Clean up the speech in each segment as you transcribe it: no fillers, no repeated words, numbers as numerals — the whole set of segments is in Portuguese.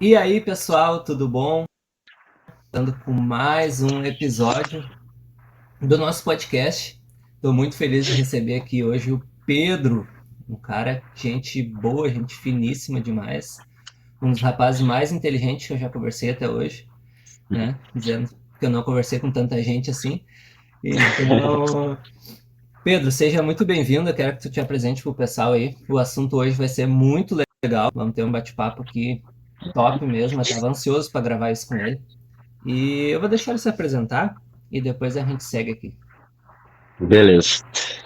E aí, pessoal, tudo bom? Estando com mais um episódio do nosso podcast. Estou muito feliz de receber aqui hoje o Pedro, um cara, gente boa, gente finíssima demais, um dos rapazes mais inteligentes que eu já conversei até hoje, né? Dizendo que eu não conversei com tanta gente assim. Então, Pedro, seja muito bem-vindo. Eu quero que tu te apresente para o pessoal aí. O assunto hoje vai ser muito legal. Vamos ter um bate-papo aqui top mesmo. Eu estava ansioso para gravar isso com ele. E eu vou deixar ele se apresentar e depois a gente segue aqui. Beleza.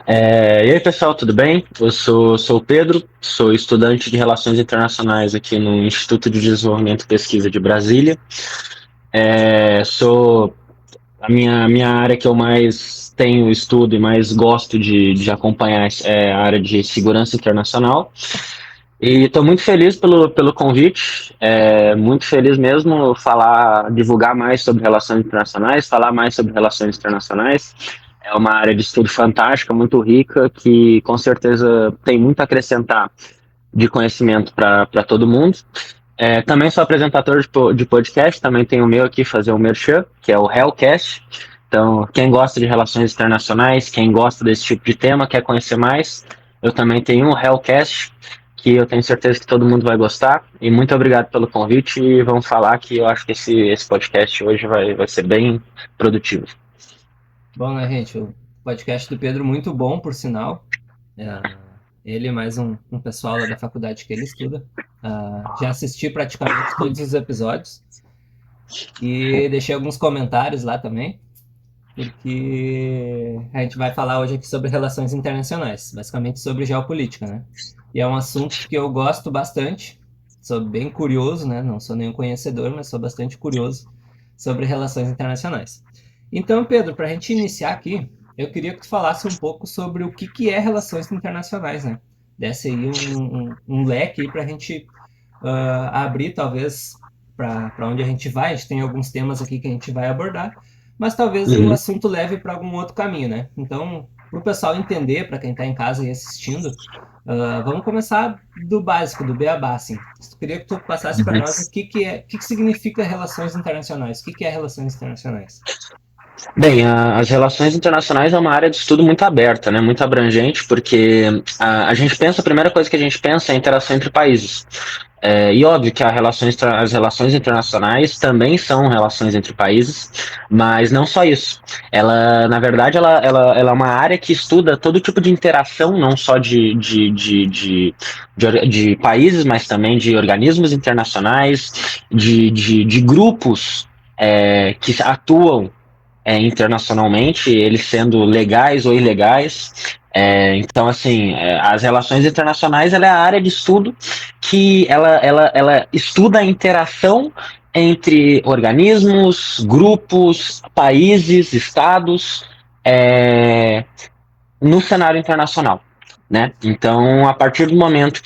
E aí, pessoal, tudo bem? Eu sou o Pedro, sou estudante de Relações Internacionais aqui no Instituto de Desenvolvimento e Pesquisa de Brasília. Sou a minha área que eu mais tenho estudo e mais gosto de acompanhar é a área de segurança internacional. E estou muito feliz pelo convite, muito feliz mesmo divulgar mais sobre relações internacionais, falar mais sobre relações internacionais. É uma área de estudo fantástica, muito rica, que com certeza tem muito a acrescentar de conhecimento para todo mundo. Também sou apresentador de podcast, também tenho o meu aqui, fazer o Merchan, que é o Hellcast. Então, quem gosta de relações internacionais, quem gosta desse tipo de tema, quer conhecer mais, eu também tenho um Hellcast, que eu tenho certeza que todo mundo vai gostar. E muito obrigado pelo convite e vamos falar que eu acho que esse podcast hoje vai ser bem produtivo. Bom, né, gente? O podcast do Pedro, muito bom, por sinal. É, ele e mais um pessoal lá da faculdade que ele estuda. Já assisti praticamente todos os episódios e deixei alguns comentários lá também, porque a gente vai falar hoje aqui sobre relações internacionais, basicamente sobre geopolítica, né? E é um assunto que eu gosto bastante, sou bem curioso, né? Não sou nenhum conhecedor, mas sou bastante curioso sobre relações internacionais. Então, Pedro, para a gente iniciar aqui, eu queria que tu falasse um pouco sobre o que é relações internacionais, né? Desse aí um leque para a gente abrir, talvez, para onde a gente vai. A gente tem alguns temas aqui que a gente vai abordar, mas talvez o Uhum. assunto leve para algum outro caminho, né? Então, para o pessoal entender, para quem está em casa e assistindo, vamos começar do básico, do beabá, assim. Eu queria que tu passasse para Uhum. nós o que significa relações internacionais, o que é relações internacionais. Bem, as relações internacionais é uma área de estudo muito aberta, né, muito abrangente, porque a gente pensa, a primeira coisa que a gente pensa é a interação entre países. E óbvio que as relações internacionais também são relações entre países, mas não só isso. Ela, na verdade, ela é uma área que estuda todo tipo de interação, não só de países, mas também de organismos internacionais, de grupos que atuam internacionalmente, eles sendo legais ou ilegais. Então, assim, as relações internacionais ela é a área de estudo que ela estuda a interação entre organismos, grupos, países, estados, é, no cenário internacional. Né? Então, a partir do momento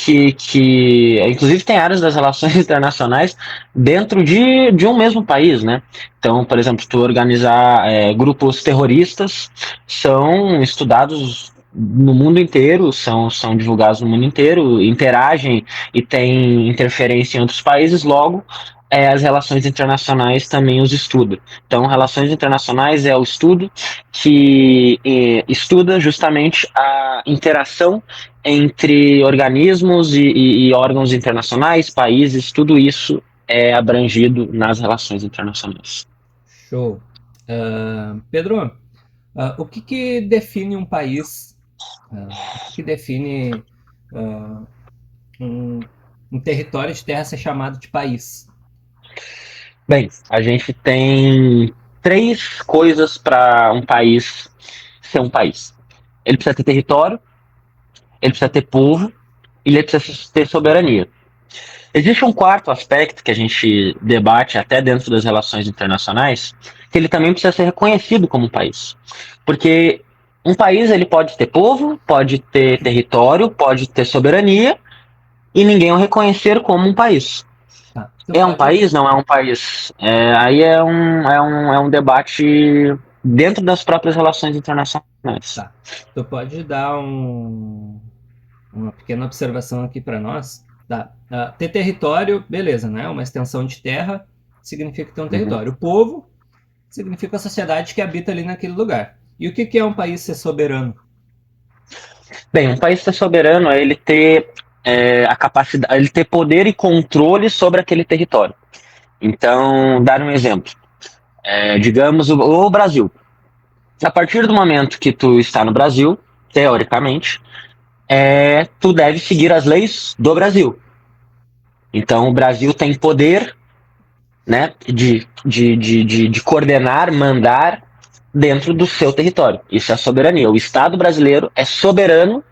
inclusive, tem áreas das relações internacionais dentro de um mesmo país, né? Então, por exemplo, tu organizar grupos terroristas são estudados no mundo inteiro, são divulgados no mundo inteiro, interagem e têm interferência em outros países, logo, as relações internacionais também os estuda. Então, relações internacionais é o estudo que estuda justamente a interação entre organismos e órgãos internacionais, países, tudo isso é abrangido nas relações internacionais. Show. Pedro, o que define um país? O que define uh, um, um território de terra ser chamado de país? Bem, a gente tem três coisas para um país ser um país. Ele precisa ter território, ele precisa ter povo e ele precisa ter soberania. Existe um quarto aspecto que a gente debate até dentro das relações internacionais, que ele também precisa ser reconhecido como um país. Porque um país ele pode ter povo, pode ter território, pode ter soberania, e ninguém o reconhecer como um país. Tá. Tu É um pode, país? Não é um país. Aí é um debate dentro das próprias relações internacionais. tá. Tu pode dar uma pequena observação aqui para nós. Tá. Ter território, beleza, né? Uma extensão de terra significa ter um Uhum. território. O povo significa a sociedade que habita ali naquele lugar. E o que é um país ser soberano? Bem, um país ser soberano é ele ter a capacidade, ele ter poder e controle sobre aquele território. Então, dar um exemplo. Digamos o Brasil. A partir do momento que tu está no Brasil, teoricamente, tu deve seguir as leis do Brasil. Então, o Brasil tem poder, né, de coordenar, mandar dentro do seu território. Isso é soberania. O Estado brasileiro é soberano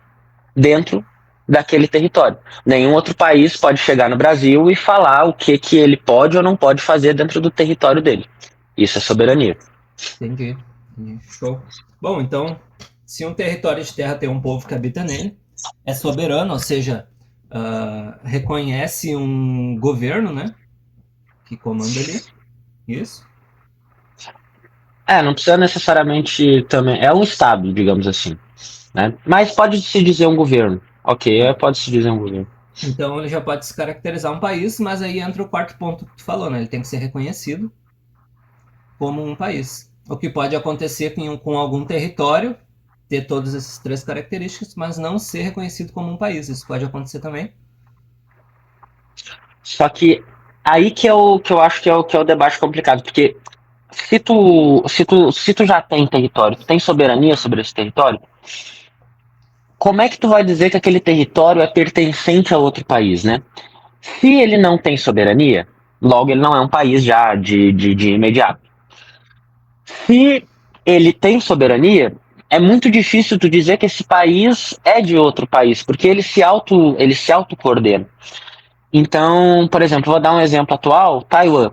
dentro daquele território. Nenhum outro país pode chegar no Brasil e falar o que ele pode ou não pode fazer dentro do território dele. Isso é soberania. Entendi. Show. Bom, então, se um território de terra tem um povo que habita nele, é soberano, ou seja, reconhece um governo, né? Que comanda ali. Isso. Não precisa necessariamente também. É um Estado, digamos assim. Né? Mas pode-se dizer um governo. Ok, Tá. pode-se dizer um governo. Então ele já pode se caracterizar um país, mas aí entra o quarto ponto que tu falou, né? Ele tem que ser reconhecido como um país. O que pode acontecer com algum território ter todas essas três características, mas não ser reconhecido como um país. Isso pode acontecer também. Só que aí que eu acho que é o debate complicado, porque se tu já tem território, tu tem soberania sobre esse território, como é que tu vai dizer que aquele território é pertencente a outro país, né? Se ele não tem soberania, logo ele não é um país já de imediato. Se ele tem soberania, é muito difícil tu dizer que esse país é de outro país, porque ele se auto coordena. Então, por exemplo, vou dar um exemplo atual, Taiwan.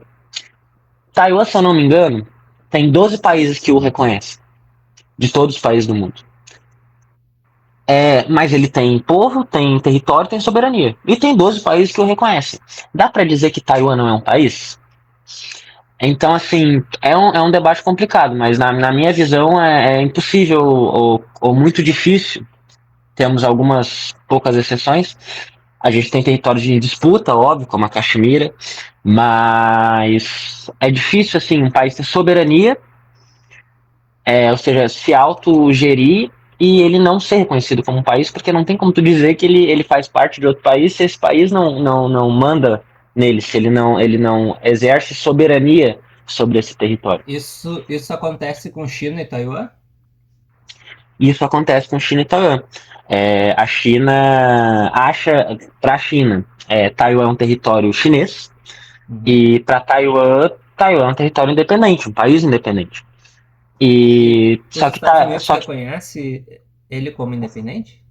Taiwan, se eu não me engano, tem 12 países que o reconhecem, de todos os países do mundo. Mas ele tem povo, tem território, tem soberania. E tem 12 países que o reconhecem. Dá para dizer que Taiwan não é um país? Então, assim, é um debate complicado, mas na minha visão é impossível ou muito difícil. Temos algumas poucas exceções. A gente tem territórios de disputa, óbvio, como a Caxemira, mas é difícil, assim, um país ter soberania, ou seja, se autogerir e ele não ser reconhecido como um país, porque não tem como tu dizer que ele faz parte de outro país se esse país não manda nele, se ele não exerce soberania sobre esse território. Isso acontece com China e Taiwan? E isso acontece com China e Taiwan. A China acha, para a China, Taiwan é um território chinês, Uhum. e para Taiwan, Taiwan é um território independente, um país independente. E E os só que Estados tá, Unidos só que reconhece ele como independente?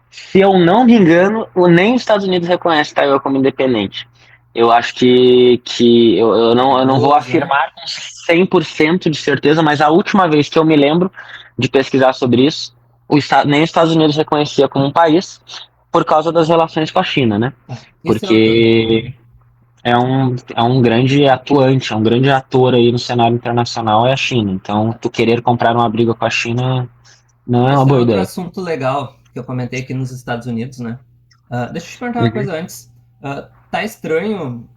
se eu não me engano, nem os Estados Unidos reconhece Taiwan como independente. Eu acho que eu não vou Perigoso, hein? afirmar com 100% de certeza, mas a última vez que eu me lembro de pesquisar sobre isso, nem os Estados Unidos reconhecia como um país por causa das relações com a China, né? Isso é outro. Porque é um grande atuante, é um grande ator aí no cenário internacional é a China. Então, tu querer comprar uma briga com a China não é uma Isso é boa outro ideia. assunto legal que eu comentei aqui nos Estados Unidos, né? Deixa eu te perguntar uma Uhum. coisa antes. Tá estranho,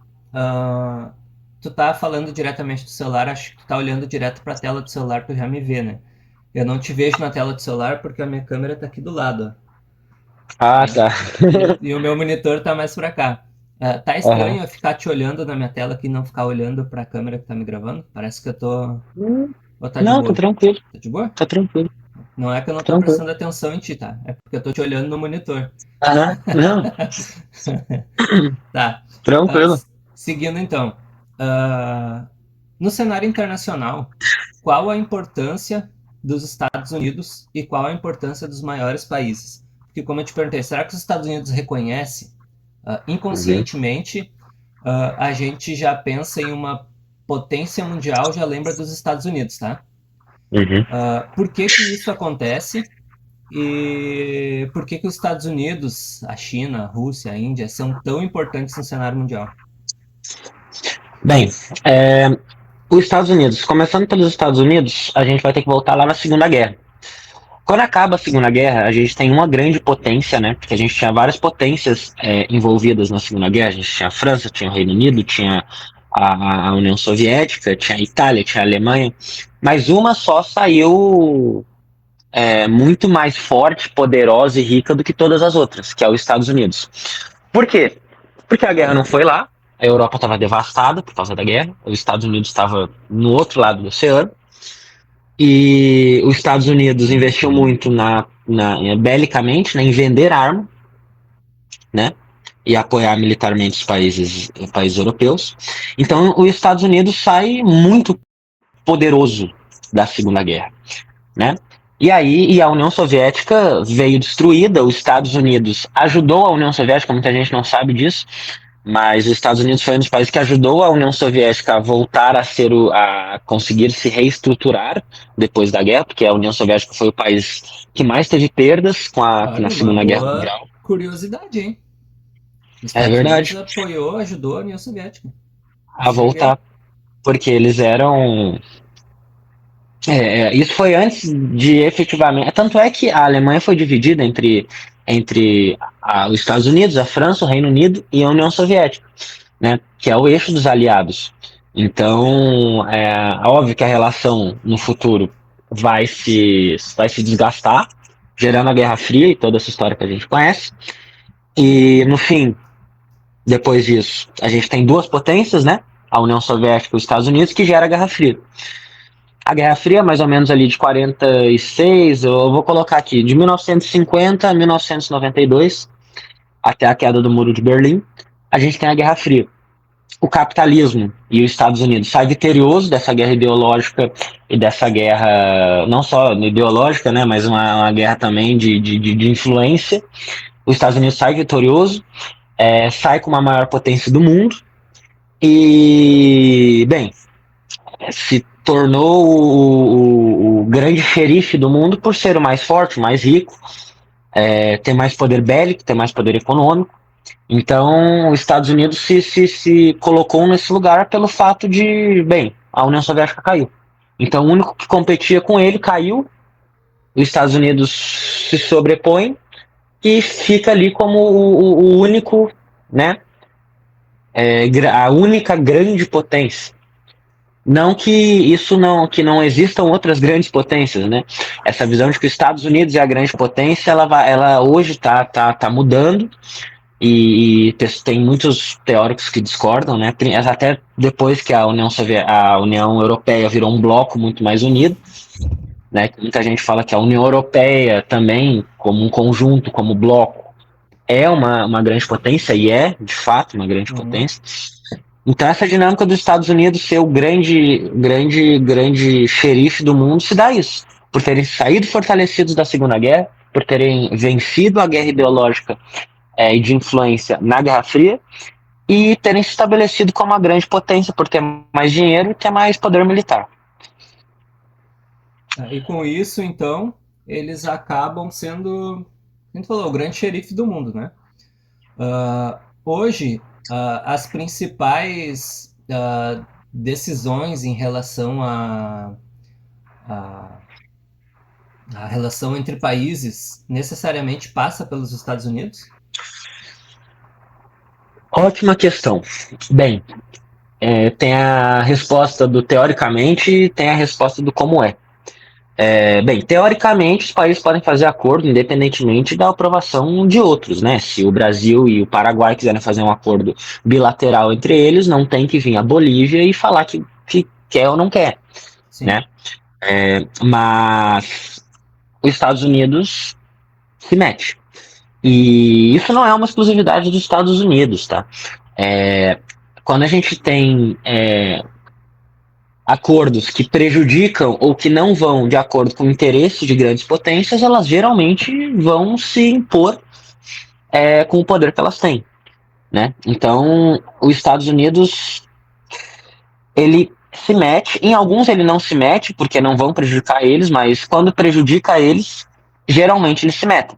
tu tá falando diretamente do celular, acho que tu tá olhando direto pra tela do celular, tu já me vê, né? Eu não te vejo na tela do celular porque a minha câmera tá aqui do lado, ó. Ah, tá. E o meu monitor tá mais pra cá. Tá Aham. estranho eu ficar te olhando na minha tela aqui e não ficar olhando pra câmera que tá me gravando? Parece que eu tô. Ou tá de Não, tá boa? tranquilo, Tá de boa? tá tranquilo, Não é que eu não tá tô tranquilo. prestando atenção em ti, tá? É porque eu tô te olhando no monitor. Aham, não, Tá. Ah, tranquilo. seguindo então. Ah, no cenário internacional, qual a importância dos Estados Unidos e qual a importância dos maiores países? Porque, como eu te perguntei, será que os Estados Unidos reconhece Uhum, inconscientemente? A gente já pensa em uma potência mundial, já lembra dos Estados Unidos, tá? uhum. Por que que isso acontece? E por que que os Estados Unidos, a China, a Rússia, a Índia são tão importantes no cenário mundial? Bem, os Estados Unidos, começando pelos Estados Unidos, a gente vai ter que voltar lá na Segunda Guerra. Quando acaba a Segunda Guerra, a gente tem uma grande potência, né? Porque a gente tinha várias potências envolvidas na Segunda Guerra. A gente tinha a França, tinha o Reino Unido, tinha a União Soviética, tinha a Itália, tinha a Alemanha. Mas uma só saiu muito mais forte, poderosa e rica do que todas as outras, que é os Estados Unidos. Por quê? Porque a guerra não foi lá, a Europa estava devastada por causa da guerra, os Estados Unidos estava no outro lado do oceano, e os Estados Unidos investiu muito belicamente, né, em vender arma, né, e apoiar militarmente os países europeus. Então, os Estados Unidos sai muito poderoso da Segunda Guerra, né? E a União Soviética veio destruída, os Estados Unidos ajudou a União Soviética, muita gente não sabe disso, mas os Estados Unidos foi um dos países que ajudou a União Soviética a voltar a conseguir se reestruturar depois da guerra, porque a União Soviética foi o país que mais teve perdas na Olha, uma Segunda Guerra boa Mundial. curiosidade, hein? Os É Estados Unidos verdade, apoiou, ajudou a União Soviética. a Não sabia. voltar, porque eles eram. Isso foi antes de efetivamente. Tanto é que a Alemanha foi dividida entre os Estados Unidos, a França, o Reino Unido e a União Soviética, né? Que é o eixo dos aliados. Então, é óbvio que a relação no futuro vai se desgastar, gerando a Guerra Fria e toda essa história que a gente conhece. E, no fim, depois disso, a gente tem duas potências, né? A União Soviética e os Estados Unidos, que gera a Guerra Fria. A Guerra Fria, mais ou menos ali de 46, eu vou colocar aqui, de 1950 a 1992, até a queda do Muro de Berlim, a gente tem a Guerra Fria. O capitalismo e os Estados Unidos saem vitorioso dessa guerra ideológica e dessa guerra, não só ideológica, né, mas uma guerra também de influência. Os Estados Unidos sai vitorioso, sai com uma maior potência do mundo e, bem, se tornou o grande xerife do mundo por ser o mais forte, o mais rico, ter mais poder bélico, ter mais poder econômico. Então, os Estados Unidos se colocou nesse lugar pelo fato de, bem, a União Soviética caiu. Então, o único que competia com ele caiu, os Estados Unidos se sobrepõe e fica ali como o único, né, a única grande potência. Não que que não existam outras grandes potências, né? Essa visão de que os Estados Unidos é a grande potência, ela hoje tá mudando e tem muitos teóricos que discordam, né? Até depois que a União Europeia virou um bloco muito mais unido, né? Muita gente fala que a União Europeia também, como um conjunto, como bloco, é uma grande potência e é, de fato, uma grande Uhum. potência. Então essa dinâmica dos Estados Unidos ser o grande xerife do mundo se dá isso, por terem saído fortalecidos da Segunda Guerra, por terem vencido a guerra ideológica e de influência na Guerra Fria e terem se estabelecido como uma grande potência por ter mais dinheiro e ter mais poder militar. E com isso, então, eles acabam sendo, a gente falou, o grande xerife do mundo, né? Hoje, as principais decisões em relação a, a relação entre países necessariamente passa pelos Estados Unidos? Ótima questão. Bem, tem a resposta do teoricamente e tem a resposta do como é. Bem, teoricamente, os países podem fazer acordo independentemente da aprovação de outros, né? Se o Brasil e o Paraguai quiserem fazer um acordo bilateral entre eles, não tem que vir a Bolívia e falar que quer ou não quer, Sim. né? Mas os Estados Unidos se mete. E isso não é uma exclusividade dos Estados Unidos, tá? Quando a gente tem acordos que prejudicam ou que não vão de acordo com o interesse de grandes potências, elas geralmente vão se impor com o poder que elas têm, né? Então, os Estados Unidos, ele se mete, em alguns ele não se mete porque não vão prejudicar eles, mas quando prejudica eles, geralmente eles se metem.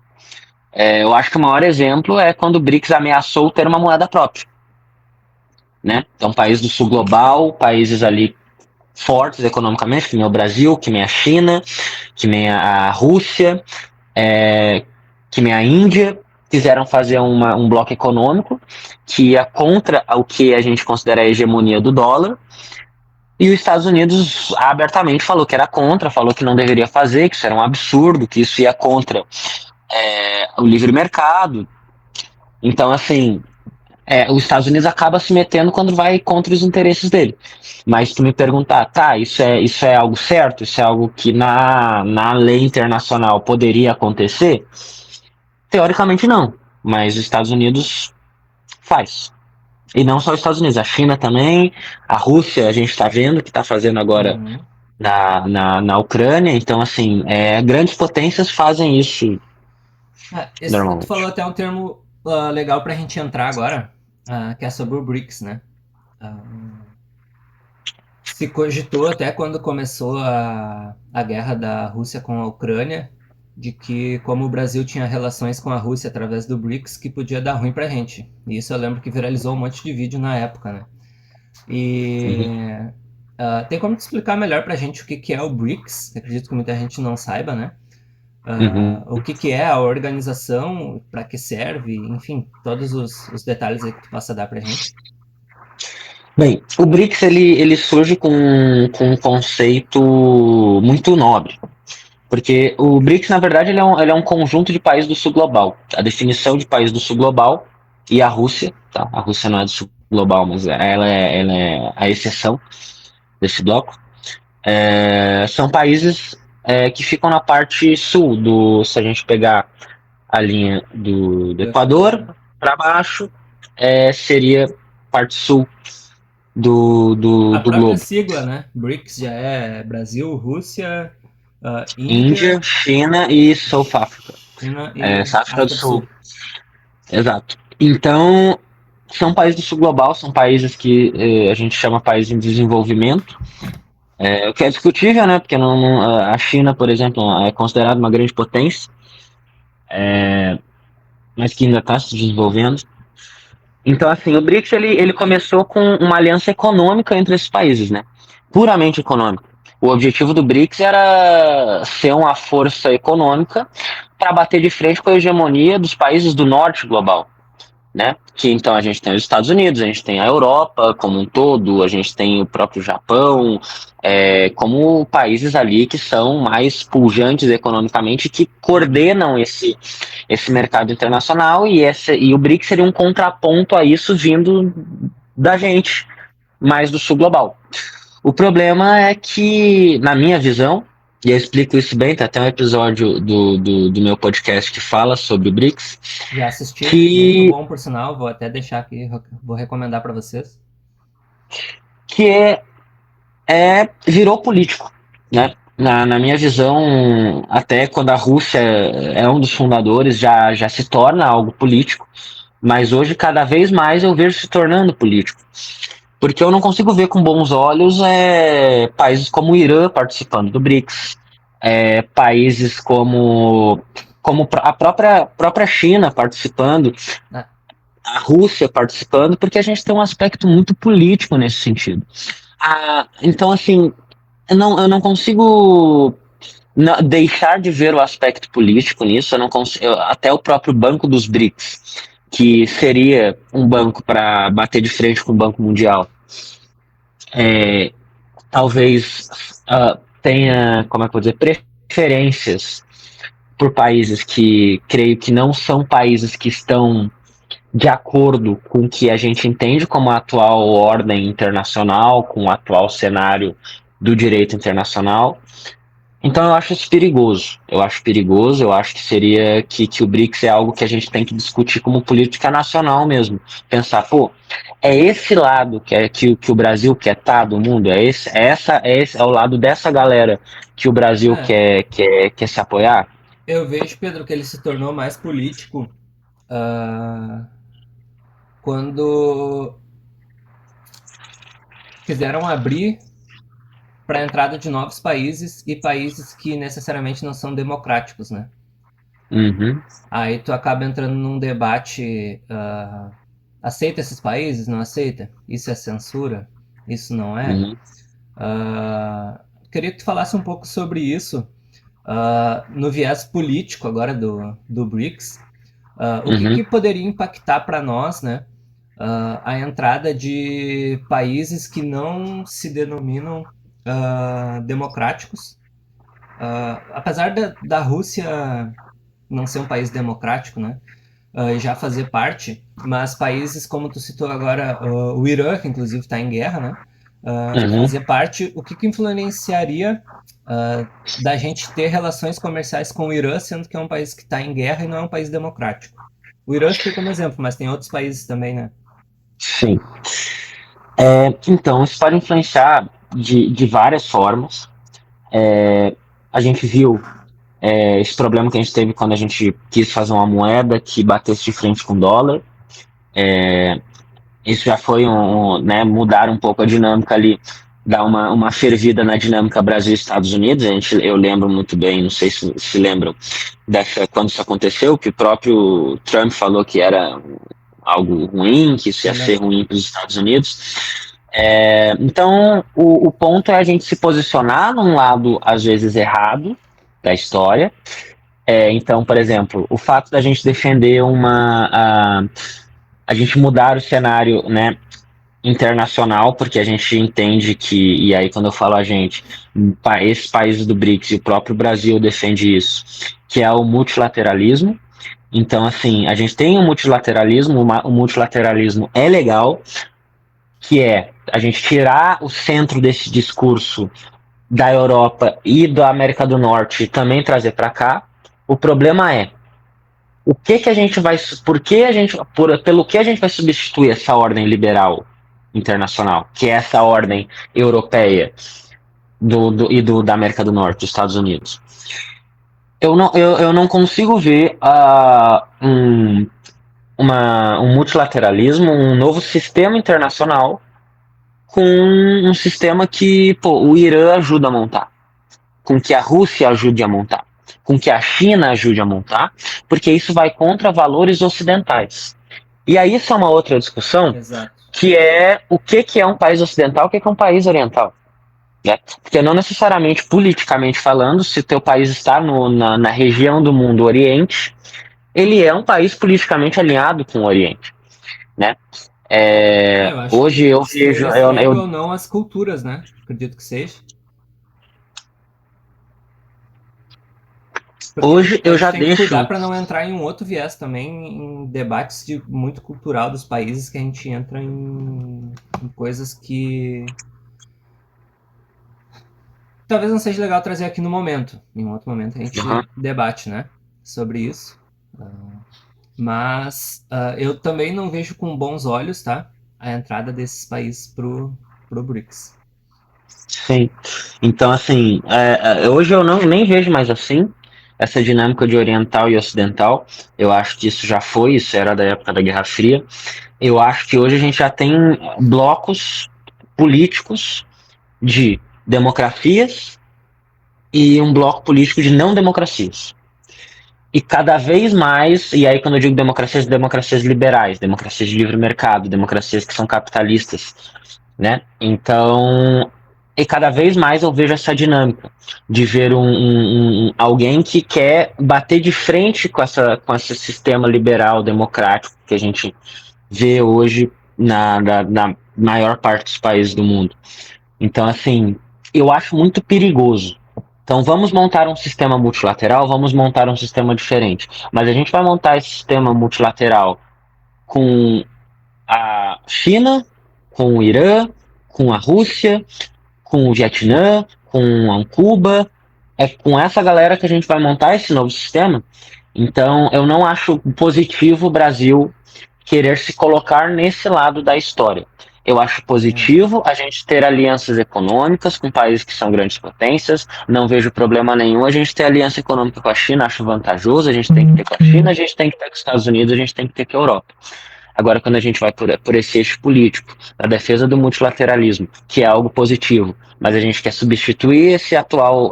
Eu acho que o maior exemplo é quando o BRICS ameaçou ter uma moeda própria, né? Então, países do sul global, países ali fortes economicamente, que nem o Brasil, que nem a China, que nem a Rússia, que nem a Índia, quiseram fazer um bloco econômico que ia contra o que a gente considera a hegemonia do dólar, e os Estados Unidos abertamente falou que era contra, falou que não deveria fazer, que isso era um absurdo, que isso ia contra o livre mercado. Então, assim, os Estados Unidos acaba se metendo quando vai contra os interesses dele. Mas se tu me perguntar, tá, isso é algo certo? Isso é algo que na lei internacional poderia acontecer? Teoricamente não, mas os Estados Unidos faz. E não só os Estados Unidos, a China também, a Rússia a gente está vendo que está fazendo agora Uhum. na Ucrânia. Então, assim, grandes potências fazem isso Tu falou normalmente. até um termo legal pra gente entrar agora, que é sobre o BRICS, né? Ah, se cogitou até quando começou a guerra da Rússia com a Ucrânia, de que como o Brasil tinha relações com a Rússia através do BRICS, que podia dar ruim pra gente. E isso eu lembro que viralizou um monte de vídeo na época, né? Uhum, E tem como te explicar melhor pra gente o que é o BRICS? Acredito que muita gente não saiba, né? uhum. O que é a organização, para que serve, enfim, todos os detalhes aí que tu possa dar pra gente. Bem, o BRICS ele surge com um conceito muito nobre, porque o BRICS, na verdade, ele é um conjunto de países do sul global. A definição de país do sul global e a Rússia, tá? A Rússia não é do sul global, mas ela é a exceção desse bloco. São países que ficam na parte sul se a gente pegar a linha do Do Equador, né? Equador para baixo, seria parte sul A do própria globo. sigla, né? BRICS já é Brasil, Rússia, Índia, Índia, China e South Africa. China e Essa África do África do Sul. Sul. Exato. Então, são países do sul global, são países que a gente chama países em desenvolvimento. O que é discutível, né? Porque a China, por exemplo, é considerada uma grande potência, mas que ainda está se desenvolvendo. Então, assim, o BRICS ele começou com uma aliança econômica entre esses países, né? Puramente econômica. O objetivo do BRICS era ser uma força econômica para bater de frente com a hegemonia dos países do norte global, né? Que então a gente tem os Estados Unidos, a gente tem a Europa como um todo, a gente tem o próprio Japão, como países ali que são mais pujantes economicamente, que coordenam esse mercado internacional, e o BRICS seria um contraponto a isso vindo da gente, mais do sul global. O problema é que, na minha visão, e eu explico isso bem, tem até um episódio do meu podcast que fala sobre o BRICS, Já assisti, muito que, bom por sinal, vou até deixar aqui, vou recomendar para vocês. que virou político, né? Na minha visão, até quando a Rússia é um dos fundadores, já se torna algo político, mas hoje cada vez mais eu vejo se tornando político. Porque eu não consigo ver com bons olhos países como o Irã participando do BRICS, países como a própria China participando, Ah, a Rússia participando, porque a gente tem um aspecto muito político nesse sentido. Então, assim, eu não consigo deixar de ver o aspecto político nisso. Eu não consigo, até o próprio Banco dos BRICS, que seria um banco para bater de frente com o Banco Mundial, é, talvez tenha, como é que eu vou dizer, preferências por países que creio que não são países que estão de acordo com o que a gente entende como a atual ordem internacional, com o atual cenário do direito internacional. Então eu acho isso perigoso. Eu acho perigoso, eu acho que seria que o BRICS é algo que a gente tem que discutir como política nacional mesmo. Pensar, pô, é esse lado que o Brasil quer estar do mundo, é o lado dessa galera que o Brasil é, quer se apoiar? eu vejo, Pedro, que ele se tornou mais político quando quiseram abrir para a entrada de novos países e países que necessariamente não são democráticos, né? Uhum, Aí tu acaba entrando num debate, aceita esses países, não aceita? Isso é censura? Isso não é? uhum. Queria que tu falasse um pouco sobre isso, No viés político agora do BRICS, o Uhum. que poderia impactar para nós, né, a entrada de países que não se denominam democráticos, apesar da Rússia não ser um país democrático, né, e já fazer parte, mas países como tu citou agora, o Irã, que inclusive está em guerra, né, Uhum. fazer parte, o que influenciaria da gente ter relações comerciais com o Irã, sendo que é um país que está em guerra e não é um país democrático? O Irã fica como exemplo, mas tem outros países também, né? Sim. Então, isso pode influenciar de várias formas. A gente viu esse problema que a gente teve quando a gente quis fazer uma moeda que batesse de frente com o dólar. Isso já foi né, mudar um pouco a dinâmica ali, dar uma fervida na dinâmica Brasil e Estados Unidos. Eu lembro muito bem, não sei se lembram, quando isso aconteceu, que o próprio Trump falou que era algo ruim, que isso ia Sim, ser né? ruim para os Estados Unidos. Então, o ponto é a gente se posicionar num lado, às vezes, errado da história. Então, por exemplo, o fato da gente defender a gente mudar o cenário, né, internacional, porque a gente entende que, e aí quando eu falo a gente, esses países do BRICS e o próprio Brasil defende isso, que é o multilateralismo. Então, assim, a gente tem o multilateralismo, o multilateralismo é legal, que é a gente tirar o centro desse discurso da Europa e da América do Norte e também trazer para cá. O problema é o que a gente vai, por que a gente, pelo que a gente vai substituir essa ordem liberal internacional, que é essa ordem europeia da América do Norte, dos Estados Unidos. Eu não consigo ver um multilateralismo, um novo sistema internacional com um sistema que o Irã ajuda a montar, com que a Rússia ajude a montar, com que a China ajude a montar, porque isso vai contra valores ocidentais. E aí isso é uma outra discussão, Exato. que é o que é um país ocidental, o que é um país oriental. Né? Porque não necessariamente politicamente falando, se teu país está na região do mundo Oriente, ele é um país politicamente alinhado com o Oriente. Né? Eu acho Hoje que eu se vejo. eles têm ou não as culturas, né? Acredito que seja. Porque Hoje a eu gente já tem que cuidar deixo. para não entrar em um outro viés também, em debates muito cultural dos países, que a gente entra em coisas que talvez não seja legal trazer aqui no momento. Em um outro momento a Uhum. gente debate, né? Sobre isso. Mas eu também não vejo com bons olhos, tá? A entrada desses países pro BRICS. Sim. Então, assim, hoje eu não nem vejo mais assim essa dinâmica de oriental e ocidental. Eu acho que isso já foi, isso era da época da Guerra Fria. Eu acho que hoje a gente já tem blocos políticos de democracias e um bloco político de não democracias. E cada vez mais, e aí quando eu digo democracias, democracias liberais, democracias de livre mercado, democracias que são capitalistas, né? Então, e cada vez mais eu vejo essa dinâmica de ver alguém que quer bater de frente com esse sistema liberal democrático que a gente vê hoje na maior parte dos países do mundo. Então, assim, eu acho muito perigoso. Então, vamos montar um sistema multilateral, vamos montar um sistema diferente. Mas a gente vai montar esse sistema multilateral com a China, com o Irã, com a Rússia, com o Vietnã, com Cuba. É com essa galera que a gente vai montar esse novo sistema. Então, eu não acho positivo o Brasil querer se colocar nesse lado da história. Eu acho Exato. positivo a gente ter alianças econômicas com países que são grandes potências. Não vejo problema nenhum a gente ter aliança econômica com a China, acho vantajoso. A gente tem que ter com a China, a gente tem que ter com os Estados Unidos, a gente tem que ter com a Europa. Agora, quando a gente vai por esse eixo político, a defesa do multilateralismo, que é algo positivo, mas a gente quer substituir esse atual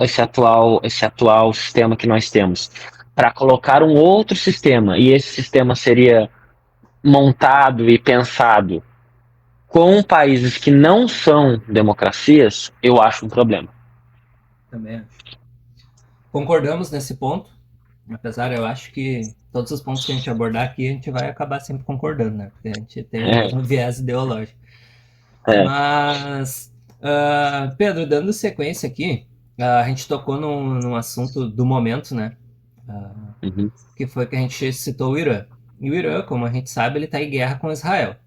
sistema que nós temos para colocar um outro sistema, e esse sistema seria montado e pensado com países que não são democracias, eu acho um problema. Também acho. concordamos nesse ponto, apesar eu acho que todos os pontos que a gente abordar aqui a gente vai acabar sempre concordando, né? Porque a gente tem o É, mesmo viés ideológico. é. Mas, Pedro, dando sequência aqui, a gente tocou num assunto do momento, né? Ah, Uhum. que foi que a gente citou o Irã. E o Irã, como a gente sabe, ele está em guerra com Israel.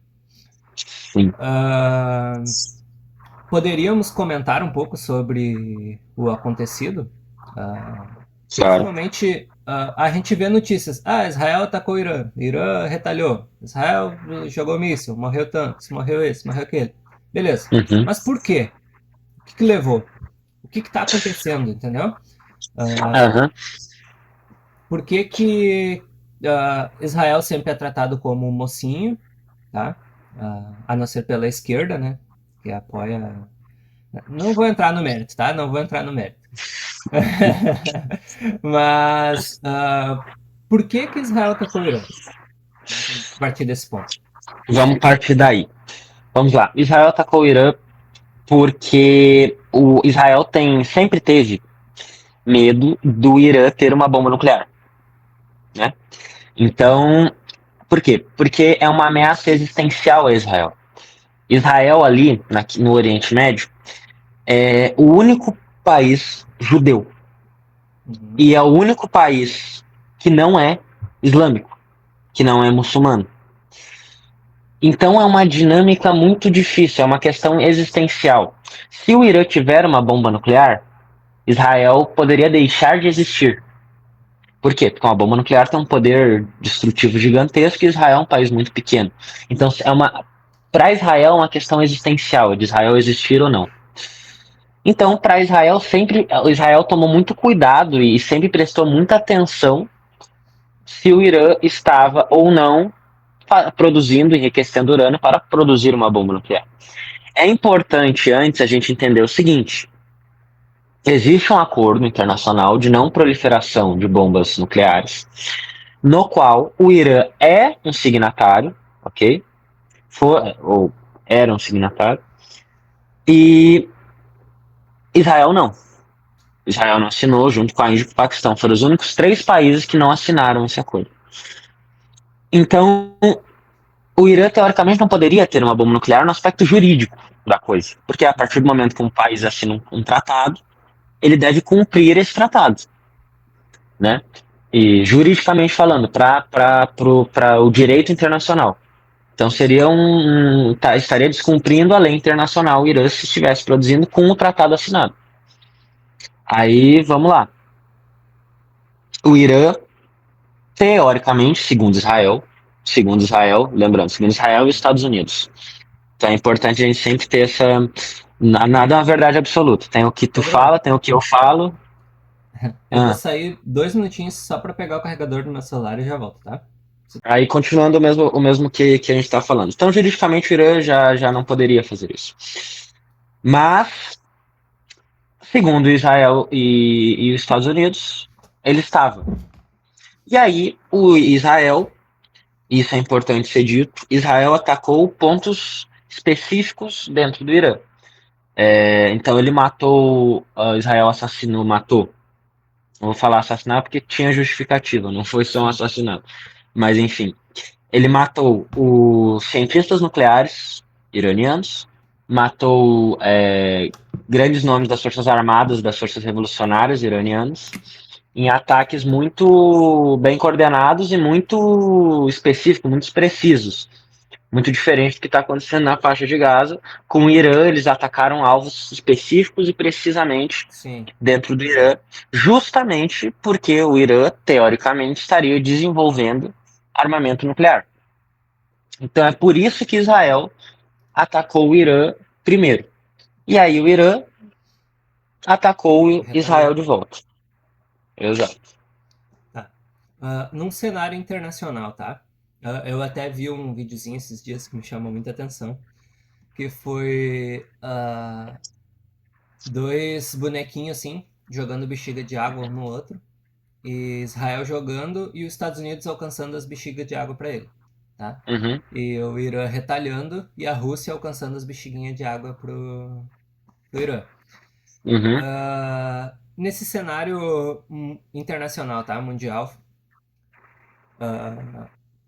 Sim, Ah, poderíamos comentar um pouco sobre o acontecido? Ah, claro. principalmente, a gente vê notícias. Israel atacou o Irã. Irã retalhou. Israel jogou míssil. Morreu tantos. Morreu esse, morreu aquele. Beleza. Uhum. Mas por quê? O que levou? O que está acontecendo, entendeu? Ah, Aham. por que Israel sempre é tratado como um mocinho, tá? A não ser pela esquerda, né? Que apoia. Não vou entrar no mérito, tá? Não vou entrar no mérito. Mas por que Israel atacou o Irã? Vamos partir desse ponto. Vamos partir daí. Vamos lá. Israel atacou o Irã porque o Israel sempre teve medo do Irã ter uma bomba nuclear, né? Então, por quê? Porque é uma ameaça existencial a Israel. Israel ali no Oriente Médio é o único país judeu Uhum, e é o único país que não é islâmico, que não é muçulmano. Então é uma dinâmica muito difícil, é uma questão existencial. Se o Irã tiver uma bomba nuclear, Israel poderia deixar de existir. Por quê? Porque uma bomba nuclear tem um poder destrutivo gigantesco e Israel é um país muito pequeno. Então para Israel é uma questão existencial, de Israel existir ou não. Então, para Israel tomou muito cuidado e sempre prestou muita atenção se o Irã estava ou não produzindo, enriquecendo urânio para produzir uma bomba nuclear. É importante antes a gente entender o seguinte: existe um acordo internacional de não proliferação de bombas nucleares, no qual o Irã é um signatário, ok? Ou era um signatário, e Israel não. Israel não assinou, junto com a Índia e com o Paquistão. Foram os únicos três países que não assinaram esse acordo. Então, o Irã, teoricamente, não poderia ter uma bomba nuclear no aspecto jurídico da coisa. Porque a partir do momento que um país assina um tratado, ele deve cumprir esse tratado, né? E juridicamente falando, para o direito internacional. Então seria estaria descumprindo a lei internacional o Irã se estivesse produzindo com o tratado assinado. Aí vamos lá. O Irã, teoricamente, segundo Israel, lembrando, segundo Israel e Estados Unidos. Então é importante a gente sempre ter essa. Nada é uma verdade absoluta. Tem o que tu Pedro, fala, tem o que eu falo. eu vou Ah, sair 2 minutinhos só para pegar o carregador do meu celular e já volto, tá? aí continuando o mesmo que a gente está falando. Então, juridicamente, o Irã já não poderia fazer isso. Mas, segundo Israel e os Estados Unidos, ele estava. E aí, o Israel, isso é importante ser dito, Israel atacou pontos específicos dentro do Irã. Então, ele matou, Israel assassinou, matou. Não vou falar assassinar porque tinha justificativa, não foi só um Sim. assassinato. Mas, enfim, ele matou os cientistas nucleares iranianos, matou grandes nomes das forças armadas, das forças revolucionárias iranianas, em ataques muito bem coordenados e muito específicos, muito precisos. Muito diferente do que está acontecendo na faixa de Gaza. Com o Irã, eles atacaram alvos específicos e precisamente Sim. dentro do Irã, justamente porque o Irã, teoricamente, estaria desenvolvendo armamento nuclear. Então é por isso que Israel atacou o Irã primeiro. E aí o Irã atacou Israel Retaliou. de volta. Exato. Tá. Num cenário internacional, tá? Eu até vi um videozinho esses dias que me chamou muita atenção, que foi dois bonequinhos assim, jogando bexiga de água um no outro, e Israel jogando e os Estados Unidos alcançando as bexigas de água para ele, tá? Uhum, E o Irã retalhando e a Rússia alcançando as bexiguinhas de água pro Irã. uhum, Ah, nesse cenário internacional, tá? Mundial,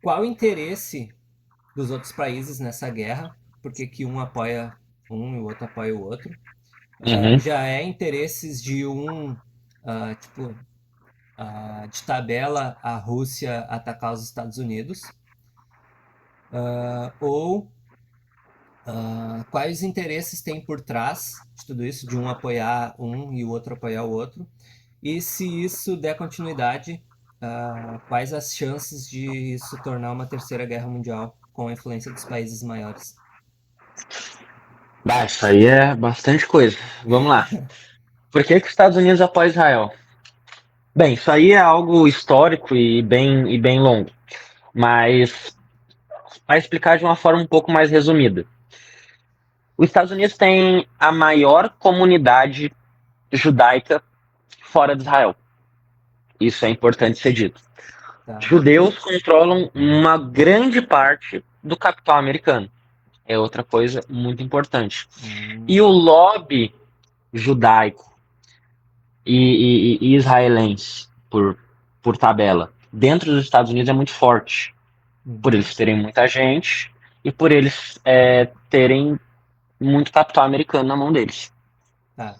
qual o interesse dos outros países nessa guerra? Por que que um apoia um e o outro apoia o outro? Uhum. Já é interesses de tipo, de tabela a Rússia atacar os Estados Unidos? Ou quais interesses tem por trás de tudo isso, de um apoiar um e o outro apoiar o outro? E se isso der continuidade, quais as chances de isso tornar uma terceira guerra mundial com a influência dos países maiores? Bah, isso aí é bastante coisa. Vamos lá. Por que, que os Estados Unidos apoiam Israel? Bem, isso aí é algo histórico e bem longo, mas para explicar de uma forma um pouco mais resumida. Os Estados Unidos tem a maior comunidade judaica fora de Israel. Isso é importante ser dito. Tá. Judeus controlam uma grande parte do capital americano. É outra coisa muito importante. E Hum, o lobby judaico e israelense, por tabela, dentro dos Estados Unidos é muito forte. Por uhum, eles terem muita gente e por eles terem muito capital americano na mão deles. tá.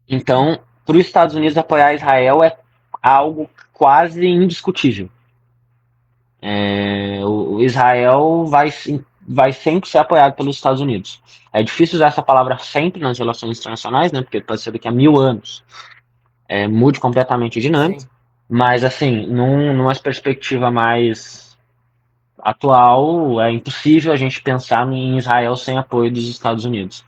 Então, para os Estados Unidos apoiar Israel é algo quase indiscutível. O Israel vai sempre ser apoiado pelos Estados Unidos. É difícil usar essa palavra sempre nas relações internacionais, né? Porque pode ser daqui a 1000 anos mude completamente a dinâmica. Sim. Mas, assim, numa perspectiva mais atual, é impossível a gente pensar em Israel sem apoio dos Estados Unidos,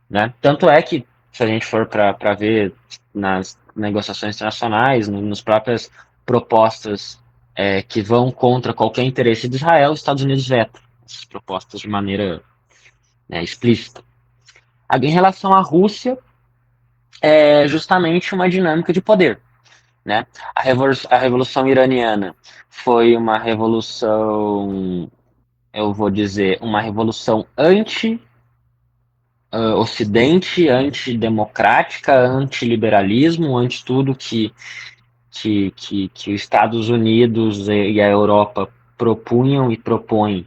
né? Tanto é que, se a gente for para ver nas negociações internacionais, nas próprias propostas que vão contra qualquer interesse de Israel, os Estados Unidos vetam essas propostas de maneira explícita. Em relação à Rússia, é justamente uma dinâmica de poder, né? A Revolução Iraniana foi uma revolução, eu vou dizer, uma revolução anti-Ocidente, antidemocrática, antiliberalismo, anti tudo que os Estados Unidos e a Europa propunham e propõem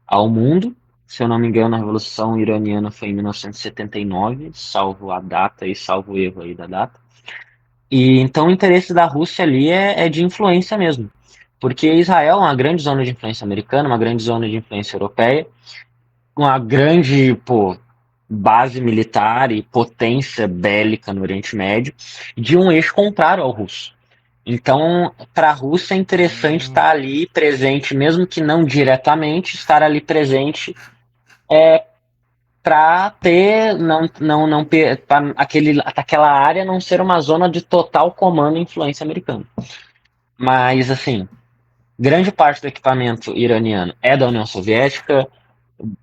ao mundo. Se eu não me engano, a Revolução Iraniana foi em 1979, salvo a data e salvo o erro aí da data. E então o interesse da Rússia ali é de influência mesmo. Porque Israel é uma grande zona de influência americana, uma grande zona de influência europeia, uma grande, pô, base militar e potência bélica no Oriente Médio, de um eixo contrário ao russo. Então, para a Rússia é interessante Hum, estar ali presente, mesmo que não diretamente, estar ali presente para ter, pra aquela área não ser uma zona de total comando e influência americana. Mas, assim, grande parte do equipamento iraniano é da União Soviética,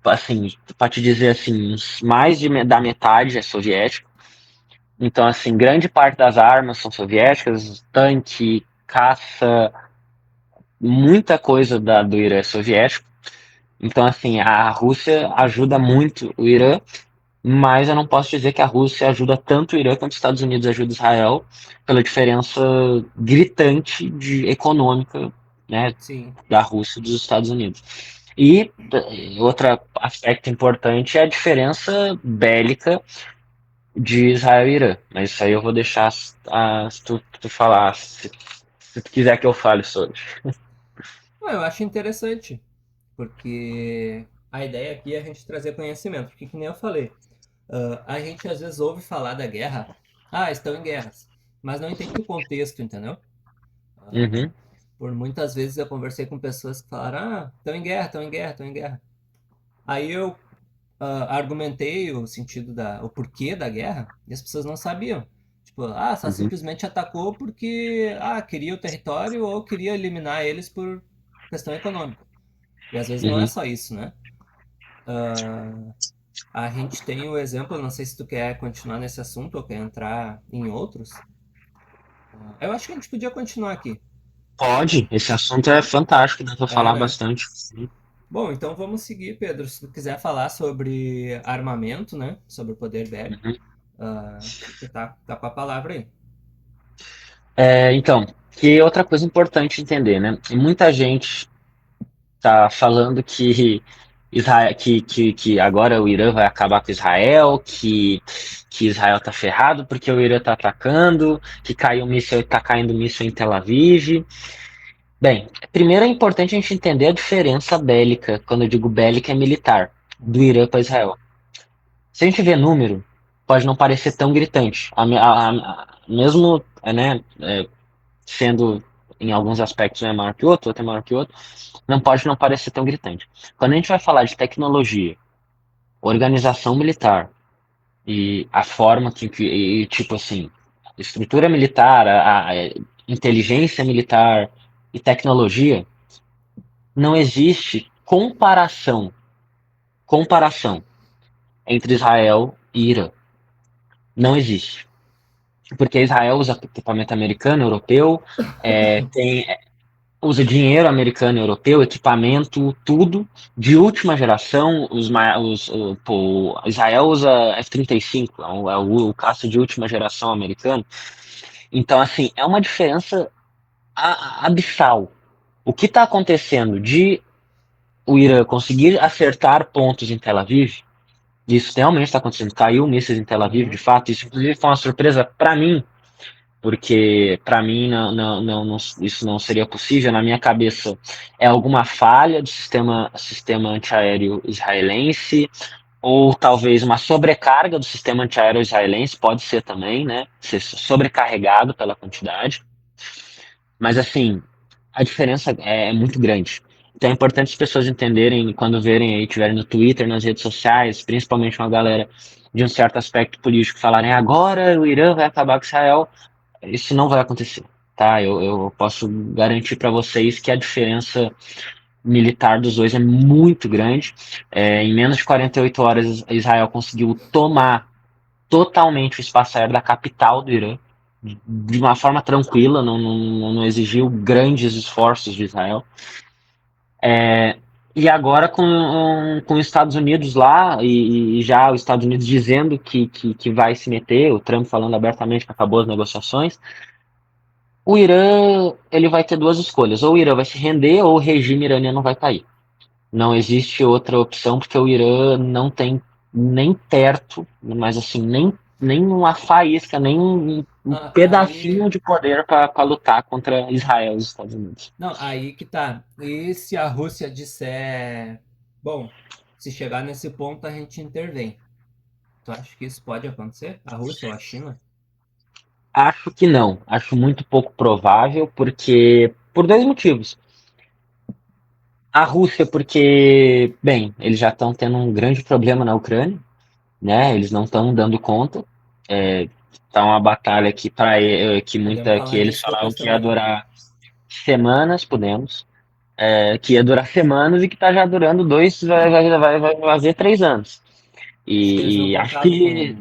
assim, para te dizer assim, mais da metade é soviético. Então, assim, grande parte das armas são soviéticas, tanque, caça, muita coisa do Irã é soviético. Então, assim, a Rússia ajuda muito o Irã, mas eu não posso dizer que a Rússia ajuda tanto o Irã quanto os Estados Unidos ajudam Israel, pela diferença gritante econômica, né, sim. da Rússia e dos Estados Unidos. E outro aspecto importante é a diferença bélica de Israel e Irã. Mas isso aí eu vou deixar se tu falar, se tu quiser que eu fale sobre. Eu acho interessante, porque a ideia aqui é a gente trazer conhecimento, porque que nem eu falei, a gente às vezes ouve falar da guerra, estão em guerras, mas não entende o contexto, entendeu? Uhum, Por muitas vezes eu conversei com pessoas que falaram, estão em guerra, estão em guerra, estão em guerra. Aí eu argumentei o sentido o porquê da guerra e as pessoas não sabiam. Tipo, só uhum, simplesmente atacou porque, queria o território ou queria eliminar eles por questão econômica. E às vezes não é uhum. só isso, né? A gente tem o exemplo, não sei se tu quer continuar nesse assunto ou quer entrar em outros. Eu acho que a gente podia continuar aqui. Pode, esse assunto é fantástico, dá pra É, falar né? bastante. Bom, então vamos seguir, Pedro. Se tu quiser falar sobre armamento, né? Sobre o poder bélico, Uhum. você tá com a palavra aí. Então, que outra coisa importante entender, né? E muita gente tá falando que Israel, que agora o Irã vai acabar com Israel, que Israel tá ferrado porque o Irã tá atacando, que caiu um míssil, tá caindo um míssil em Tel Aviv. Bem, primeiro é importante a gente entender a diferença bélica, quando eu digo bélica é militar, do Irã para Israel. Se a gente vê número, pode não parecer tão gritante. Mesmo, né, sendo em alguns aspectos um é maior que o outro é maior que o outro, não pode não parecer tão gritante. Quando a gente vai falar de tecnologia, organização militar e a forma tipo assim, estrutura militar, a inteligência militar e tecnologia, não existe comparação entre Israel e Irã. Não existe. Porque Israel usa equipamento americano, europeu, tem usa dinheiro americano e europeu, equipamento, tudo de última geração. Israel usa F-35, é o caça de última geração americano. Então, assim, é uma diferença abissal. O que está acontecendo de o Irã conseguir acertar pontos em Tel Aviv, isso realmente está acontecendo. Caiu mísseis em Tel Aviv, de Uhum. fato. Isso, inclusive, foi uma surpresa para mim, porque para mim isso não seria possível. Na minha cabeça é alguma falha do sistema antiaéreo israelense, ou talvez uma sobrecarga do sistema antiaéreo israelense, pode ser também, né? Ser sobrecarregado pela quantidade. Mas assim, a diferença é muito grande. Então é importante as pessoas entenderem quando verem aí, tiverem no Twitter, nas redes sociais, principalmente uma galera de um certo aspecto político falarem agora o Irã vai acabar com Israel. Isso não vai acontecer, tá? Eu posso garantir para vocês que a diferença militar dos dois é muito grande. Em menos de 48 horas, Israel conseguiu tomar totalmente o espaço aéreo da capital do Irã, de uma forma tranquila, não exigiu grandes esforços de Israel. E agora com os Estados Unidos lá, e já os Estados Unidos dizendo que vai se meter, o Trump falando abertamente que acabou as negociações, o Irã ele vai ter duas escolhas: ou o Irã vai se render ou o regime iraniano vai cair. Não existe outra opção porque o Irã não tem nem perto, mas assim, nem uma faísca, nem um Ah, pedacinho aí. de poder para lutar contra Israel e os Estados Unidos. Não, aí que tá. E se a Rússia disser, bom, se chegar nesse ponto a gente intervém. Tu acha que isso pode acontecer? A Rússia ou a China? Acho que não, acho muito pouco provável, porque por dois motivos. A Rússia, porque, bem, eles já estão tendo um grande problema na Ucrânia, né? Eles não estão dando conta. Tá uma batalha Podemos que falar eles disso falavam depois que ia também. durar semanas, podemos, que ia durar semanas e que tá já durando dois, vai fazer 3 anos. Acho que eles não E acho contavam que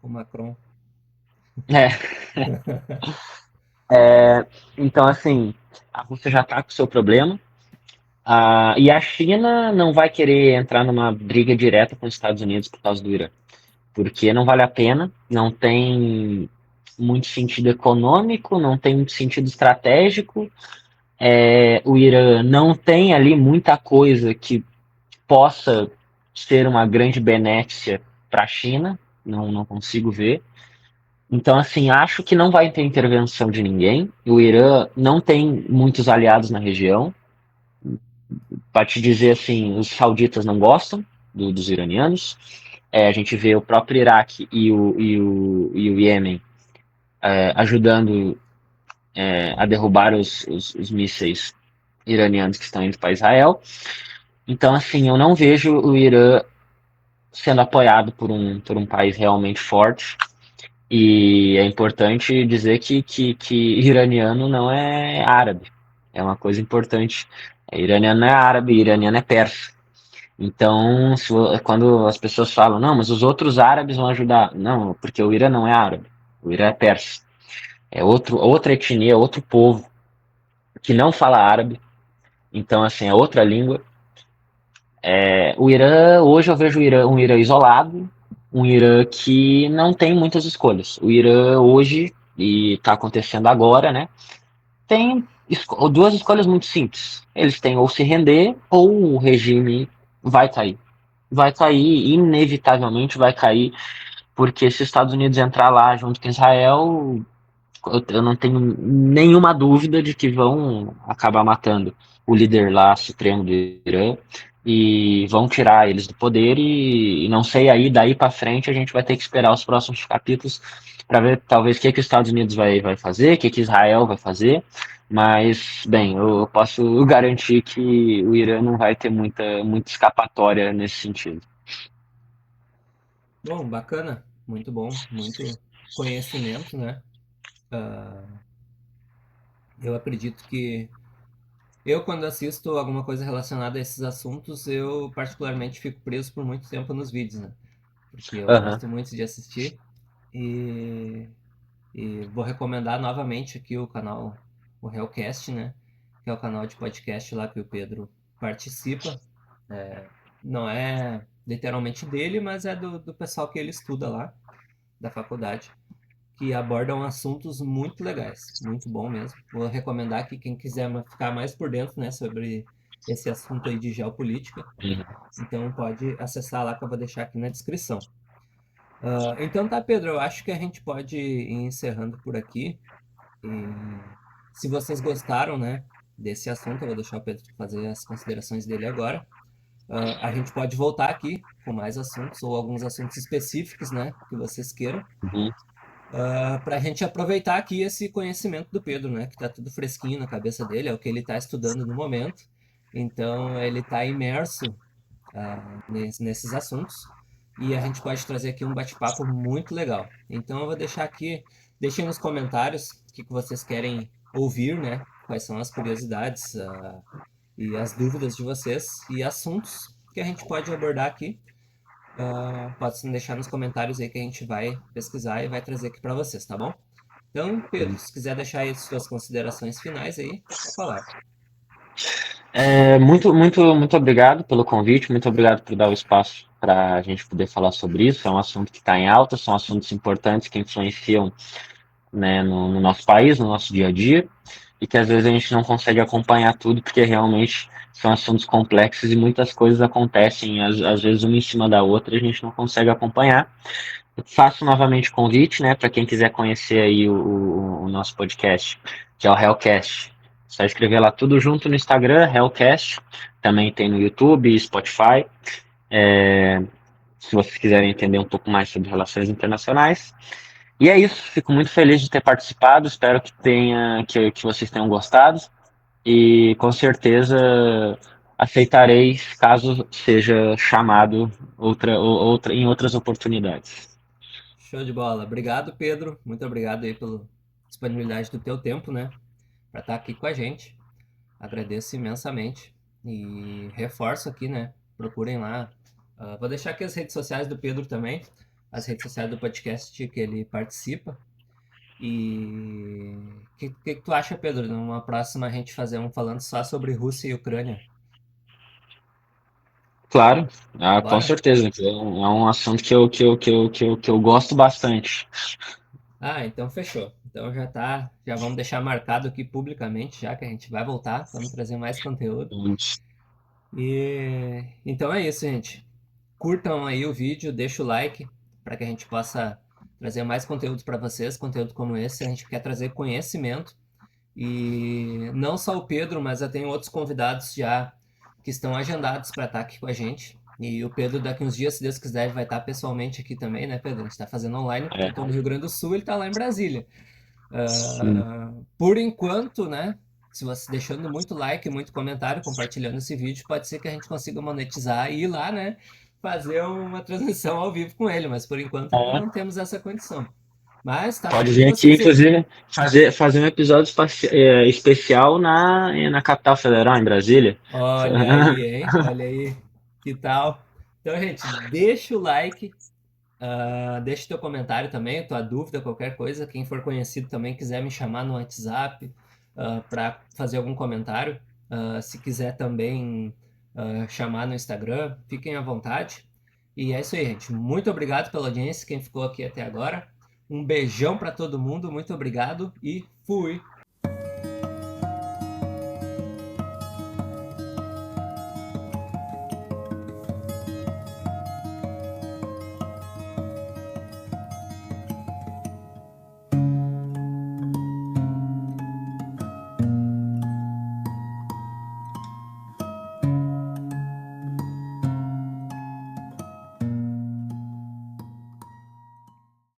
com o Macron. é, então assim, a Rússia já tá com o seu problema. E a China não vai querer entrar numa briga direta com os Estados Unidos por causa do Irã, porque não vale a pena, não tem muito sentido econômico, não tem muito sentido estratégico. O Irã não tem ali muita coisa que possa ser uma grande benéfica para a China, não consigo ver. Então, assim, acho que não vai ter intervenção de ninguém. O Irã não tem muitos aliados na região. Para te dizer assim, os sauditas não gostam dos iranianos. A gente vê o próprio Iraque e o Iêmen ajudando a derrubar os mísseis iranianos que estão indo para Israel. Então, assim, eu não vejo o Irã sendo apoiado por um país realmente forte. E é importante dizer que iraniano não é árabe. É uma coisa importante. Iraniano não é árabe, iraniano é persa. Então, quando as pessoas falam, não, mas os outros árabes vão ajudar. Não, porque o Irã não é árabe. O Irã é persa. É outra etnia, outro povo que não fala árabe. Então, assim, é outra língua. O Irã, hoje eu vejo um Irã isolado, um Irã que não tem muitas escolhas. O Irã hoje e está acontecendo agora, né? Tem duas escolhas muito simples. Eles têm ou se render ou o regime vai cair. Vai cair, inevitavelmente vai cair, porque se os Estados Unidos entrar lá junto com Israel, eu não tenho nenhuma dúvida de que vão acabar matando o líder lá supremo do Irã e vão tirar eles do poder e não sei aí daí para frente a gente vai ter que esperar os próximos capítulos para ver talvez o que que os Estados Unidos vai fazer, o que que Israel vai fazer, mas bem, eu posso garantir que o Irã não vai ter muita escapatória nesse sentido. Bom, bacana, muito bom, muito conhecimento, né? Uh, eu acredito que eu, quando assisto alguma coisa relacionada a esses assuntos, eu particularmente fico preso por muito tempo nos vídeos, né? Porque eu Aham. gosto muito de assistir e, e vou recomendar novamente aqui o canal, o Hellcast, né? Que é o canal de podcast lá que o Pedro participa. Não é literalmente dele, mas é do pessoal que ele estuda lá, da faculdade, que abordam assuntos muito legais, muito bom mesmo. Vou recomendar que quem quiser ficar mais por dentro, né, sobre esse assunto aí de geopolítica, Uhum. então pode acessar lá que eu vou deixar aqui na descrição. Então tá, Pedro, eu acho que a gente pode ir encerrando por aqui. E se vocês gostaram, né, desse assunto, eu vou deixar o Pedro fazer as considerações dele agora. A gente pode voltar aqui com mais assuntos ou alguns assuntos específicos, né, que vocês queiram, Uhum. para a gente aproveitar aqui esse conhecimento do Pedro, né? Que está tudo fresquinho na cabeça dele, é o que ele está estudando no momento. Então, ele está imerso nesses assuntos e a gente pode trazer aqui um bate-papo muito legal. Então, eu vou deixar aqui, deixem nos comentários o que vocês querem ouvir, né? Quais são as curiosidades e as dúvidas de vocês e assuntos que a gente pode abordar aqui. Pode deixar nos comentários aí que a gente vai pesquisar e vai trazer aqui para vocês, tá bom? Então, Pedro, se quiser deixar aí as suas considerações finais aí, é a palavra. Muito obrigado pelo convite, muito obrigado por dar o espaço para a gente poder falar sobre isso. É um assunto que está em alta, são assuntos importantes que influenciam, né, no nosso país, no nosso dia a dia, e que às vezes a gente não consegue acompanhar tudo, porque realmente são assuntos complexos e muitas coisas acontecem, às vezes uma em cima da outra, e a gente não consegue acompanhar. Eu faço novamente o convite, né, para quem quiser conhecer aí o nosso podcast, que é o Hellcast. É só escrever lá tudo junto no Instagram, Hellcast. Também tem no YouTube, Spotify. É, se vocês quiserem entender um pouco mais sobre relações internacionais. E é isso. Fico muito feliz de ter participado. Espero que vocês tenham gostado. E com certeza aceitarei caso seja chamado em outras oportunidades. Show de bola. Obrigado, Pedro. Muito obrigado aí pela disponibilidade do teu tempo, né? Para estar aqui com a gente. Agradeço imensamente. E reforço aqui, né? Procurem lá. Vou deixar aqui as redes sociais do Pedro também. As redes sociais do podcast que ele participa. E o que tu acha, Pedro? Numa próxima a gente fazer um falando só sobre Rússia e Ucrânia? Claro, com Bora? certeza. É um assunto que eu gosto bastante. Então fechou. Então já tá, já vamos deixar marcado aqui publicamente, já que a gente vai voltar, vamos trazer mais conteúdo. E então é isso, gente. Curtam aí o vídeo, deixa o like para que a gente possa trazer mais conteúdo para vocês, conteúdo como esse. A gente quer trazer conhecimento e não só o Pedro, mas eu tenho outros convidados já que estão agendados para estar aqui com a gente. E o Pedro, daqui uns dias, se Deus quiser, vai estar pessoalmente aqui também, né, Pedro? A gente está fazendo online, porque eu É, estou no Rio Grande do Sul, ele está lá em Brasília. sim. Por enquanto, né? Se você deixando muito like, muito comentário, compartilhando esse vídeo, pode ser que a gente consiga monetizar e ir lá, né? Fazer uma transmissão ao vivo com ele, mas por enquanto ainda É, não temos essa condição. Mas tá pode tudo em vir aqui, vocês aí. inclusive, fazer um episódio especial na capital federal, em Brasília. Olha aí, hein? Olha aí. Que tal? Então, gente, deixa o like, deixa o teu comentário também, tua dúvida, qualquer coisa. Quem for conhecido também quiser me chamar no WhatsApp para fazer algum comentário. Se quiser também chamar no Instagram, fiquem à vontade. E é isso aí, gente. Muito obrigado pela audiência, quem ficou aqui até agora. Um beijão para todo mundo, muito obrigado e fui!